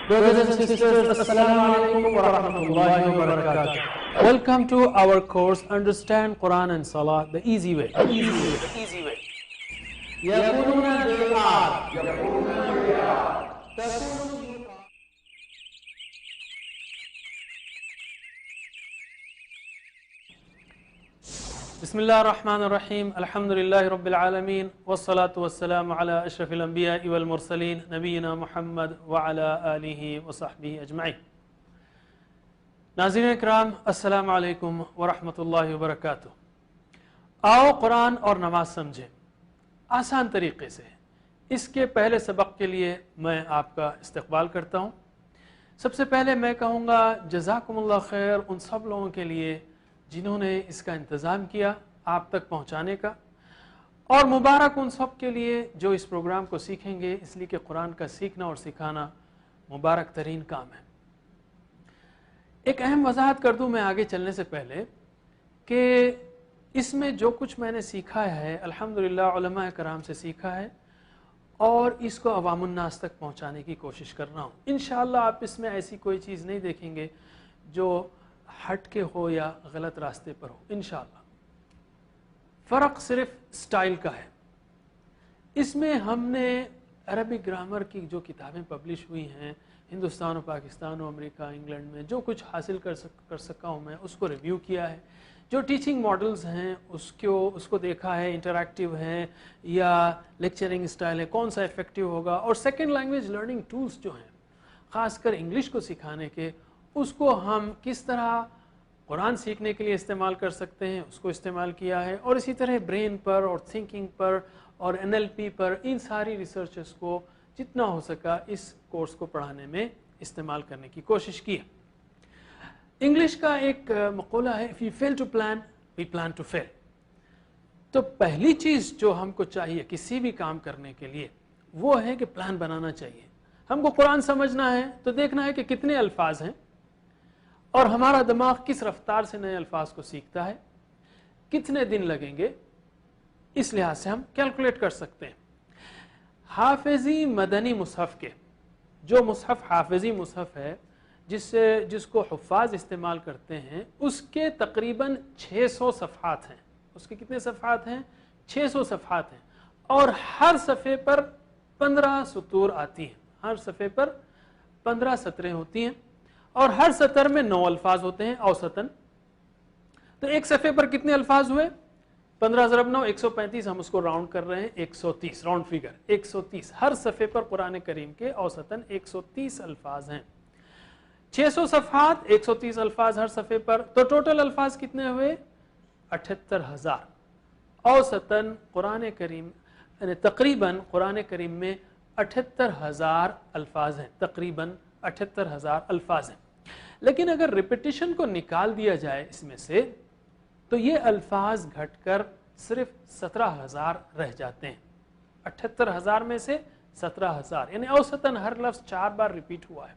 Brothers and sisters, Assalamu alaikum wa rahmatullahi wa barakatuh. Welcome to our course Understand Quran and Salah the easy way. يقولون بالآب بسم الله الرحمن الرحيم الحمد لله رب العالمين والصلاة والسلام على أشرف الأنبياء والمرسلين نبينا محمد وعلى آله وصحبه أجمعين. ناظرین اکرام، السلام علیکم ورحمۃ اللہ وبرکاتہ. آؤ قرآن اور نماز سمجھیں آسان طریقے سے. اس کے پہلے سبق کے لیے میں آپ کا استقبال کرتا ہوں. سب سے پہلے میں کہوں گا جزاکم اللہ خیر ان سب لوگوں کے لیے جنہوں نے اس کا انتظام کیا آپ تک پہنچانے کا، اور مبارک ان سب کے لیے جو اس پروگرام کو سیکھیں گے، اس لیے کہ قرآن کا سیکھنا اور سکھانا مبارک ترین کام ہے. ایک اہم وضاحت کر دوں میں آگے چلنے سے پہلے کہ اس میں جو کچھ میں نے سیکھا ہے الحمدللہ علماء کرام سے سیکھا ہے اور اس کو عوام الناس تک پہنچانے کی کوشش کر رہا ہوں. انشاءاللہ آپ اس میں ایسی کوئی چیز نہیں دیکھیں گے جو ہٹ کے ہو یا غلط راستے پر ہو انشاءاللہ. فرق صرف سٹائل کا ہے. اس میں ہم نے عربک گرامر کی جو کتابیں پبلش ہوئی ہیں ہندوستان و پاکستان و امریکہ انگلینڈ میں، جو کچھ حاصل کر سکا ہوں میں اس کو ریویو کیا ہے. جو ٹیچنگ ماڈلز ہیں اس کو دیکھا ہے، انٹریکٹیو ہیں یا لیکچرنگ سٹائل ہے، کون سا افیکٹو ہوگا، اور سیکنڈ لینگویج لرننگ ٹولز جو ہیں خاص کر انگلش کو سکھانے کے، اس کو ہم کس طرح قرآن سیکھنے کے لیے استعمال کر سکتے ہیں اس کو استعمال کیا ہے. اور اسی طرح برین پر اور تھنکنگ پر اور NLP پر ان ساری ریسرچز کو جتنا ہو سکا اس کورس کو پڑھانے میں استعمال کرنے کی کوشش کی. انگلش کا ایک مقولہ ہے if you fail to plan, we plan to fail. تو پہلی چیز جو ہم کو چاہیے کسی بھی کام کرنے کے لیے وہ ہے کہ پلان بنانا چاہیے. ہم کو قرآن سمجھنا ہے تو دیکھنا ہے کہ کتنے الفاظ ہیں اور ہمارا دماغ کس رفتار سے نئے الفاظ کو سیکھتا ہے، کتنے دن لگیں گے، اس لحاظ سے ہم کیلکولیٹ کر سکتے ہیں. حافظی مدنی مصحف کے جو مصحف حافظی مصحف ہے جس کو حفاظ استعمال کرتے ہیں، اس کے تقریباً 600 صفحات ہیں. اس کے کتنے صفحات ہیں؟ 600 صفحات ہیں، اور ہر صفحے پر 15 سطور آتی ہیں. ہر صفحے پر 15 سطریں ہوتی ہیں اور ہر سطر میں 9 الفاظ ہوتے ہیں اوسطاً. تو ایک صفحے پر کتنے الفاظ ہوئے؟ 15 ضرب 9 135. ہم اس کو راؤنڈ کر رہے ہیں 130، راؤنڈ فگر 130. ہر صفحے پر قرآن کریم کے اوسطاً 130 الفاظ ہیں. 600 صفحات 130 الفاظ ہر صفحے پر، تو ٹوٹل الفاظ کتنے ہوئے؟ 78,000. اوسطاً قرآن کریم یعنی تقریباً قرآن کریم میں 78,000 الفاظ ہیں. تقریباً 78,000 الفاظ ہیں. لیکن اگر ریپیٹیشن کو نکال دیا جائے اس میں سے تو یہ الفاظ گھٹ کر صرف 17,000 رہ جاتے ہیں. 78,000 میں سے 17,000 یعنی اوسطاً ہر لفظ 4 بار ریپیٹ ہوا ہے.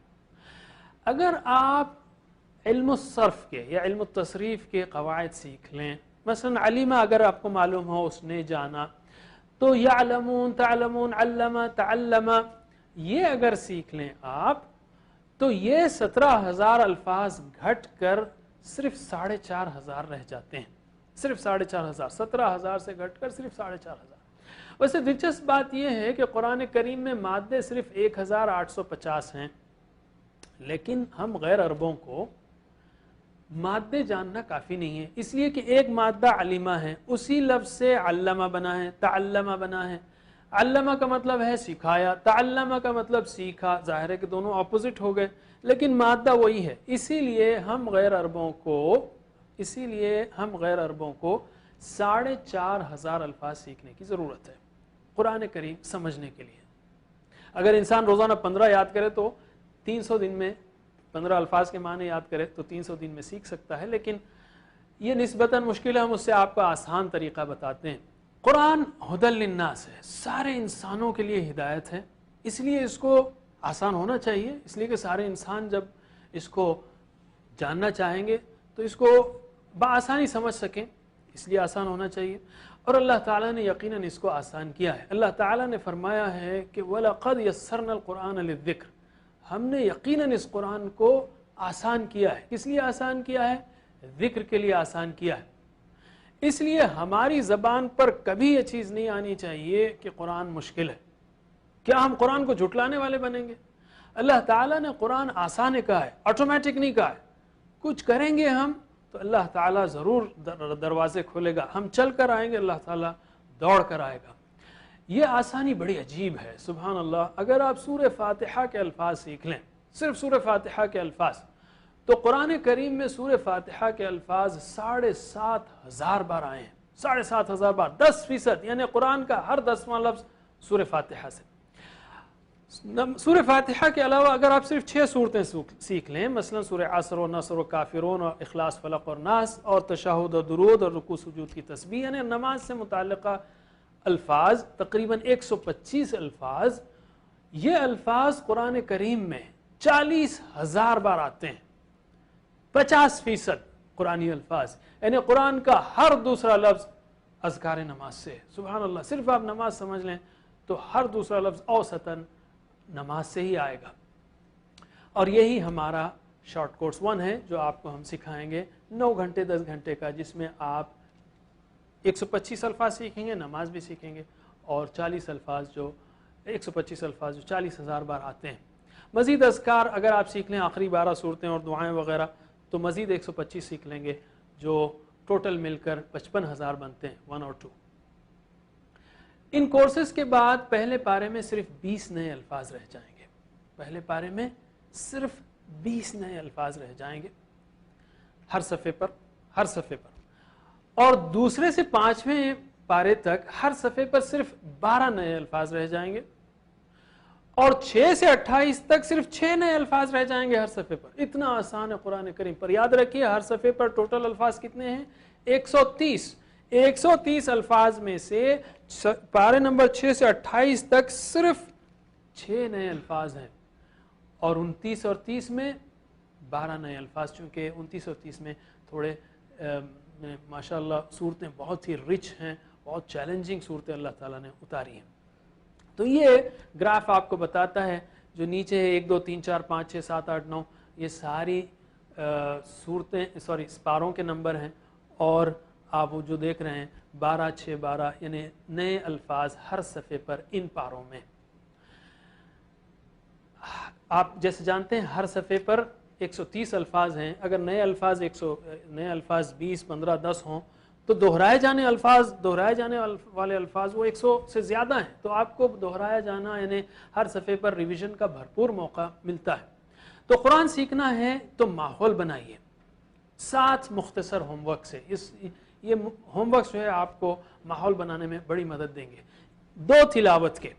اگر آپ علم الصرف کے یا علم التصریف کے قواعد سیکھ لیں، مثلا علیمہ اگر آپ کو معلوم ہو، اس نے جانا، تو یعلمون، تعلمون، علم، تعلم، یہ اگر سیکھ لیں آپ تو یہ 17,000 الفاظ گھٹ کر صرف 4,500 رہ جاتے ہیں. صرف 4,500، 17,000 سے گھٹ کر صرف 4,500. ویسے دلچسپ بات یہ ہے کہ قرآن کریم میں مادے صرف 1,850 ہیں، لیکن ہم غیر عربوں کو مادے جاننا کافی نہیں ہے، اس لیے کہ ایک مادہ علمہ ہے، اسی لفظ سے علمہ بنا ہے، تعلمہ بنا ہے. علمہ کا مطلب ہے سکھایا، تعلمہ کا مطلب سیکھا. ظاہر ہے کہ دونوں اپوزٹ ہو گئے لیکن مادہ وہی ہے. اسی لیے ہم غیر عربوں کو 4,500 الفاظ سیکھنے کی ضرورت ہے قرآن کریم سمجھنے کے لیے. اگر انسان روزانہ 15 یاد کرے تو 300 دن میں 15 الفاظ کے معنی یاد کرے تو 300 دن میں سیکھ سکتا ہے، لیکن یہ نسبتاً مشکل ہے. ہم اس سے آپ کو آسان طریقہ بتاتے ہیں. قرآن ہدی للناس ہے، سارے انسانوں کے لیے ہدایت ہے، اس لیے اس کو آسان ہونا چاہیے. اس لیے کہ سارے انسان جب اس کو جاننا چاہیں گے تو اس کو بآسانی سمجھ سکیں، اس لیے آسان ہونا چاہیے. اور اللہ تعالیٰ نے یقیناً اس کو آسان کیا ہے. اللہ تعالیٰ نے فرمایا ہے کہ وَلَقَدْ يَسَّرْنَا الْقُرْآنَ لِلذِّكْرِ، ہم نے یقیناً اس قرآن کو آسان کیا ہے. کس لیے آسان کیا ہے؟ ذکر کے لیے آسان کیا ہے. اس لیے ہماری زبان پر کبھی یہ چیز نہیں آنی چاہیے کہ قرآن مشکل ہے. کیا ہم قرآن کو جھٹلانے والے بنیں گے؟ اللہ تعالیٰ نے قرآن آسان کہا ہے, آٹومیٹک نہیں کہا ہے. کچھ کریں گے ہم تو اللہ تعالیٰ ضرور دروازے کھولے گا. ہم چل کر آئیں گے, اللہ تعالیٰ دوڑ کر آئے گا. یہ آسانی بڑی عجیب ہے, سبحان اللہ. اگر آپ سورہ فاتحہ کے الفاظ سیکھ لیں, صرف سورہ فاتحہ کے الفاظ, تو قرآن کریم میں سورہ فاتحہ کے الفاظ 7,500 بار آئے ہیں. 7,500 بار, 10%. یعنی قرآن کا ہر 10واں لفظ سورہ فاتحہ سے. سورہ فاتحہ کے علاوہ اگر آپ صرف 6 صورتیں سیکھ لیں, مثلا سورہ عصر و نصر و کافرون اور اخلاص فلق اور ناس اور تشہد و درود اور رکوع سجود کی تسبیح, یعنی نماز سے متعلقہ الفاظ تقریباً 125 الفاظ. یہ الفاظ قرآن کریم میں 40,000 بار آتے ہیں. 50% قرآنی الفاظ, یعنی قرآن کا ہر دوسرا لفظ اذکار نماز سے. سبحان اللہ, صرف آپ نماز سمجھ لیں تو ہر دوسرا لفظ اوسطاً نماز سے ہی آئے گا. اور یہی ہمارا شارٹ کورس 1 ہے جو آپ کو ہم سکھائیں گے 9 گھنٹے 10 گھنٹے کا, جس میں آپ 125 الفاظ سیکھیں گے, نماز بھی سیکھیں گے, اور 40 الفاظ جو 125 الفاظ جو 40,000 بار آتے ہیں. مزید اذکار اگر آپ سیکھ لیں, آخری 12 صورتیں اور دعائیں وغیرہ, تو مزید 125 سیکھ لیں گے, جو ٹوٹل مل کر 55,000 بنتے ہیں, 1 اور 2. ان کورسز کے بعد پہلے پارے میں صرف 20 نئے الفاظ رہ جائیں گے. پہلے پارے میں صرف 20 نئے الفاظ رہ جائیں گے ہر صفحے پر. اور دوسرے سے 5ویں پارے تک ہر صفحے پر صرف 12 نئے الفاظ رہ جائیں گے, اور 6 سے 28 تک صرف 6 نئے الفاظ رہ جائیں گے ہر صفحے پر. اتنا آسان ہے قرآن کریم. پر یاد رکھیے ہر صفحے پر ٹوٹل الفاظ کتنے ہیں؟ 130. 130 الفاظ میں سے پارے نمبر 6 سے 28 تک صرف 6 نئے الفاظ ہیں, اور 29 اور 30 میں 12 نئے الفاظ. چونکہ 29 اور 30 میں تھوڑے ماشاءاللہ صورتیں بہت ہی رچ ہیں, بہت چیلنجنگ صورتیں اللہ تعالیٰ نے اتاری ہیں. تو یہ گراف آپ کو بتاتا ہے, جو نیچے ہے 1 2 3 4 5 6 7 8 9, یہ ساری صورتیں پاروں کے نمبر ہیں, اور آپ وہ جو دیکھ رہے ہیں 12 6 12, یعنی نئے الفاظ ہر صفحے پر ان پاروں میں. آپ جیسے جانتے ہیں ہر صفحے پر 130 الفاظ ہیں. اگر نئے الفاظ 20 15 10 ہوں تو دہرائے جانے والے الفاظ وہ 100 سے زیادہ ہیں. تو آپ کو دہرایا جانا, یعنی ہر صفحے پر ریویژن کا بھرپور موقع ملتا ہے. تو قرآن سیکھنا ہے تو ماحول بنائیے 7 مختصر ہوم ورک سے. یہ ہوم ورکس جو ہے آپ کو ماحول بنانے میں بڑی مدد دیں گے. 2 تلاوت کے,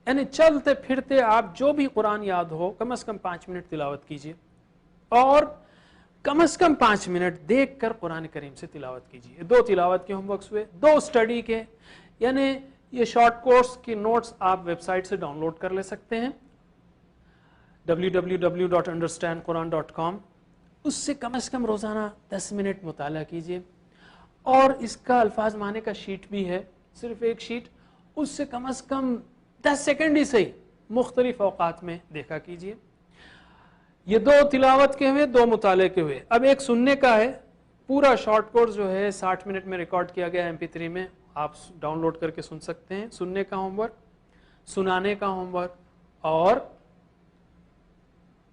یعنی چلتے پھرتے آپ جو بھی قرآن یاد ہو کم از کم 5 منٹ تلاوت کیجئے, اور کم از کم 5 منٹ دیکھ کر قرآن کریم سے تلاوت کیجئے. 2 تلاوت کے ہوم ورکس ہوئے. 2 اسٹڈی کے, یعنی یہ شارٹ کورس کی نوٹس آپ ویب سائٹ سے ڈاؤن لوڈ کر لے سکتے ہیں www.understandquran.com. اس سے کم از کم روزانہ 10 منٹ مطالعہ کیجئے, اور اس کا الفاظ معنی کا شیٹ بھی ہے, صرف ایک شیٹ, اس سے کم از کم 10 سیکنڈ ہی صحیح مختلف اوقات میں دیکھا کیجئے. یہ 2 تلاوت کے ہوئے, 2 مطالعے کے ہوئے. اب ایک سننے کا ہے. پورا شارٹ کورس جو ہے 60 منٹ میں ریکارڈ کیا گیا MP3 میں, آپ ڈاؤن لوڈ کر کے سن سکتے ہیں. سننے کا ہوم ورک, سنانے کا ہوم ورک, اور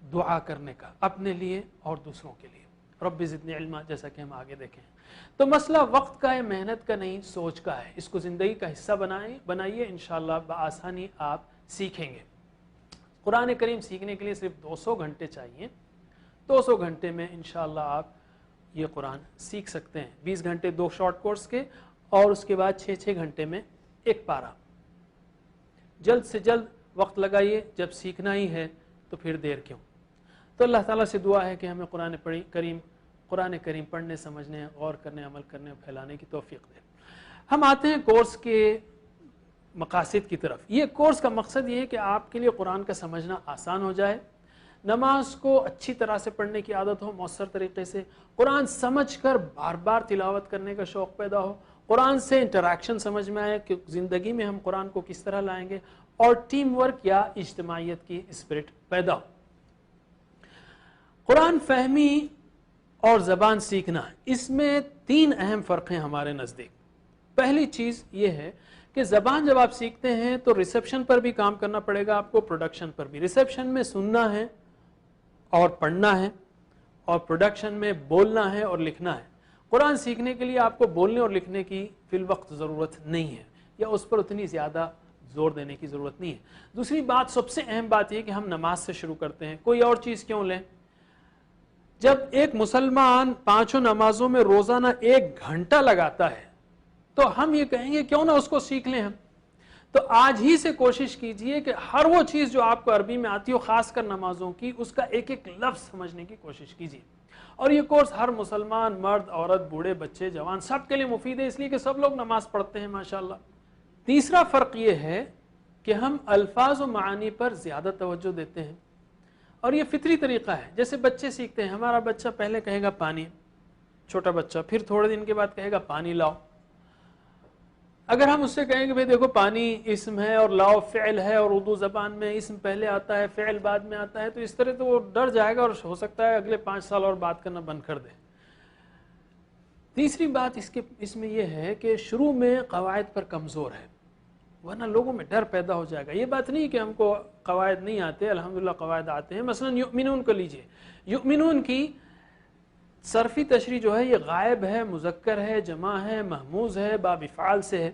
دعا کرنے کا اپنے لیے اور دوسروں کے لیے. رب زدنی علما, جیسا کہ ہم آگے دیکھیں. تو مسئلہ وقت کا ہے, محنت کا نہیں, سوچ کا ہے. اس کو زندگی کا حصہ بنائیے, انشاءاللہ بآسانی آپ سیکھیں گے. قرآن کریم سیکھنے کے لیے صرف 200 گھنٹے چاہیے. 200 گھنٹے میں انشاءاللہ آپ یہ قرآن سیکھ سکتے ہیں. 20 گھنٹے 2 شارٹ کورس کے, اور اس کے بعد 6 گھنٹے میں ایک پارہ. جلد سے جلد وقت لگائیے, جب سیکھنا ہی ہے تو پھر دیر کیوں. تو اللہ تعالیٰ سے دعا ہے کہ ہمیں قرآن کریم پڑھنے, سمجھنے, غور کرنے, عمل کرنے اور پھیلانے کی توفیق دے. ہم آتے ہیں کورس کے مقاصد کی طرف. یہ کورس کا مقصد یہ ہے کہ آپ کے لیے قرآن کا سمجھنا آسان ہو جائے, نماز کو اچھی طرح سے پڑھنے کی عادت ہو, مؤثر طریقے سے قرآن سمجھ کر بار بار تلاوت کرنے کا شوق پیدا ہو, قرآن سے انٹریکشن سمجھ میں آئے کہ زندگی میں ہم قرآن کو کس طرح لائیں گے, اور ٹیم ورک یا اجتماعیت کی اسپرٹ پیدا ہو. قرآن فہمی اور زبان سیکھنا، اس میں 3 اہم فرق ہیں ہمارے نزدیک۔ پہلی چیز یہ ہے کہ زبان جب آپ سیکھتے ہیں تو ریسیپشن پر بھی کام کرنا پڑے گا آپ کو، پروڈکشن پر بھی۔ ریسیپشن میں سننا ہے اور پڑھنا ہے، اور پروڈکشن میں بولنا ہے اور لکھنا ہے۔ قرآن سیکھنے کے لیے آپ کو بولنے اور لکھنے کی فی الوقت ضرورت نہیں ہے، یا اس پر اتنی زیادہ زور دینے کی ضرورت نہیں ہے۔ دوسری بات، سب سے اہم بات یہ کہ ہم نماز سے شروع کرتے ہیں، کوئی اور چیز کیوں لیں؟ جب ایک مسلمان 5 نمازوں میں روزانہ 1 گھنٹہ لگاتا ہے تو ہم یہ کہیں گے کیوں نہ اس کو سیکھ لیں ہم۔ تو آج ہی سے کوشش کیجئے کہ ہر وہ چیز جو آپ کو عربی میں آتی ہو، خاص کر نمازوں کی، اس کا ایک ایک لفظ سمجھنے کی کوشش کیجئے۔ اور یہ کورس ہر مسلمان، مرد، عورت، بوڑھے، بچے، جوان، سب کے لیے مفید ہے، اس لیے کہ سب لوگ نماز پڑھتے ہیں ماشاءاللہ۔ تیسرا فرق یہ ہے کہ ہم الفاظ و معانی پر زیادہ توجہ دیتے ہیں، اور یہ فطری طریقہ ہے۔ جیسے بچے سیکھتے ہیں، ہمارا بچہ پہلے کہے گا پانی، چھوٹا بچہ، پھر تھوڑے دن کے بعد کہے گا پانی لاؤ۔ اگر ہم اس سے کہیں کہ بھئی دیکھو پانی اسم ہے اور لاؤ فعل ہے، اور اردو زبان میں اسم پہلے آتا ہے فعل بعد میں آتا ہے، تو اس طرح تو وہ ڈر جائے گا اور ہو سکتا ہے اگلے 5 سال اور بات کرنا بند کر دے۔ تیسری بات اس میں یہ ہے کہ شروع میں قواعد پر کمزور ہے، ورنہ لوگوں میں ڈر پیدا ہو جائے گا۔ یہ بات نہیں کہ ہم کو قواعد نہیں آتے، الحمدللہ قواعد آتے ہیں۔ مثلا یؤمنون کو لیجئے، یؤمنون کی صرفی تشریح جو ہے یہ غائب ہے، مذکر ہے، جمع ہے، محموز ہے، باب افعال سے ہے،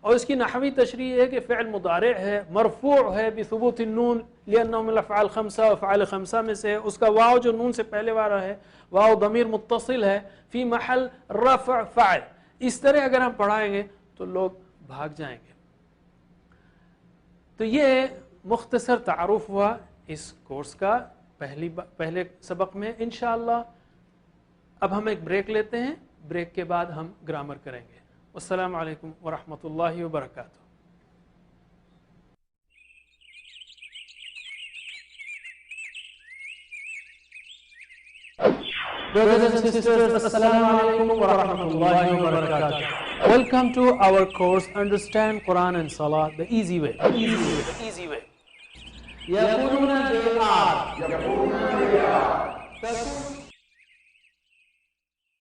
اور اس کی نحوی تشریح ہے کہ فعل مضارع ہے، مرفوع ہے بثبوت النون لأنه من الافعال 5، افعال 5 میں سے ہے۔ اس کا واو جو نون سے پہلے والا ہے، واو ضمیر متصل ہے، فی محل رفع فاعل۔ اس طرح اگر ہم پڑھائیں گے تو لوگ بھاگ جائیں گے۔ تو یہ مختصر تعارف ہوا اس کورس کا پہلے سبق میں۔ انشاءاللہ اب ہم ایک بریک لیتے ہیں، بریک کے بعد ہم گرامر کریں گے۔ السلام علیکم ورحمۃ اللہ وبرکاتہ۔ Brothers and sisters, Assalamu alaikum wa rahmatullahi wa barakatuh. Welcome to our course Understand Quran and Salah the easy way. Easy way. يقولون they are.